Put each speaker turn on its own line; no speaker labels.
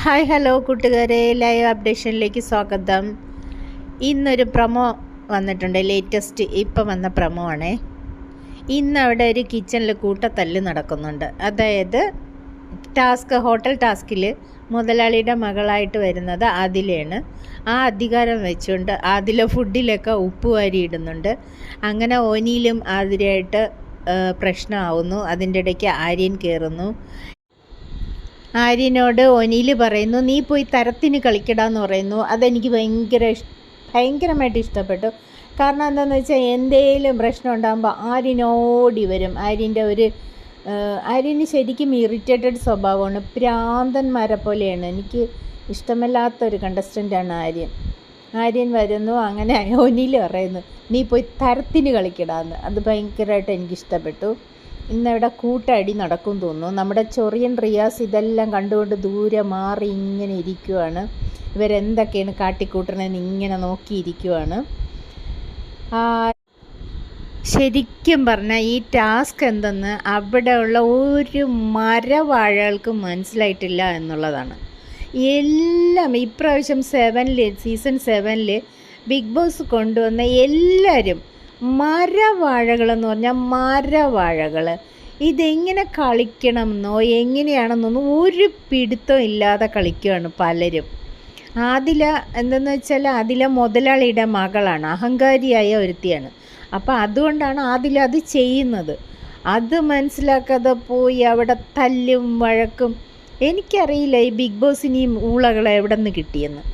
Hi hello കൂട്ടുകാരെ, live അപ്ഡേഷനിലേക്ക് സ്വാഗതം. ഇന്നൊരു പ്രൊമോ വന്നിട്ടുണ്ട്, ലേറ്റസ്റ്റ് ഇപ്പം വന്ന പ്രൊമോ ആണേ. ഇന്ന് അവിടെ ഒരു കിച്ചണിൽ കൂട്ടത്തല്ല് നടക്കുന്നുണ്ട്. അതായത് ഹോട്ടൽ ടാസ്കിൽ മുതലാളിയുടെ മകളായിട്ട് വരുന്നത് ആദിലയാണ്. ആ അധികാരം വെച്ചുകൊണ്ട് ആദില ഫുഡിലൊക്കെ ഉപ്പ് വാരി ഇടുന്നുണ്ട്. അങ്ങനെ ഓനിയിലും ആതിരയായിട്ട് പ്രശ്നമാവുന്നു. അതിൻ്റെ ഇടയ്ക്ക് ആര്യൻ കയറുന്നു. ആര്യനോട് ഒനിയിൽ പറയുന്നു, നീ പോയി തരത്തിന് കളിക്കടാന്ന് പറയുന്നു. അതെനിക്ക് ഭയങ്കരമായിട്ട് ഇഷ്ടപ്പെട്ടു. കാരണം എന്താണെന്ന് വെച്ചാൽ എന്തേലും പ്രശ്നം ഉണ്ടാകുമ്പോൾ ആര്യനോടി വരും. ആര്യന് ശരിക്കും ഇറിറ്റേറ്റഡ് സ്വഭാവമാണ്, പ്രാന്തന്മാരെ പോലെയാണ്. എനിക്ക് ഇഷ്ടമല്ലാത്തൊരു കണ്ടസ്റ്റൻ്റാണ് ആര്യൻ വരുന്നു. അങ്ങനെ ഒനിയിൽ പറയുന്നു, നീ പോയി തരത്തിന് കളിക്കടാന്ന്. അത് ഭയങ്കരമായിട്ട് എനിക്കിഷ്ടപ്പെട്ടു. ഇന്നിവിടെ കൂട്ടടി നടക്കും തോന്നുന്നു. നമ്മുടെ ചൊറിയൻ റിയാസ് ഇതെല്ലാം കണ്ടുകൊണ്ട് ദൂരെ മാറി ഇങ്ങനെ ഇരിക്കുവാണ്. ഇവരെന്തൊക്കെയാണ് കാട്ടിക്കൂട്ടണമെന്ന് ഇങ്ങനെ നോക്കിയിരിക്കുവാണ്. ശരിക്കും പറഞ്ഞാൽ ഈ ടാസ്ക് എന്തെന്ന് അവിടെയുള്ള ഒരു മരവാഴകൾക്കും മനസ്സിലായിട്ടില്ല എന്നുള്ളതാണ്. എല്ലാം ഇപ്രാവശ്യം സീസൺ 7 ബിഗ് ബോസ് കൊണ്ടുവന്ന എല്ലാവരും മരവാഴകളെന്ന് പറഞ്ഞാൽ മരവാഴകൾ. ഇതെങ്ങനെ കളിക്കണമെന്നോ എങ്ങനെയാണെന്നൊന്നും ഒരു പിടുത്തം ഇല്ലാതെ കളിക്കുകയാണ് പലരും. ആദില എന്തെന്ന് വെച്ചാൽ ആദില മുതലാളിയുടെ മകളാണ്, അഹങ്കാരിയായ ഒരുത്തിയാണ്. അപ്പോൾ അതുകൊണ്ടാണ് ആദില അത് ചെയ്യുന്നത്. അത് മനസ്സിലാക്കാതെ പോയി അവിടെ തല്ലും വഴക്കും. എനിക്കറിയില്ല ഈ ബിഗ് ബോസിന് ഈ ഊളകളെ എവിടെ നിന്ന് കിട്ടിയെന്ന്.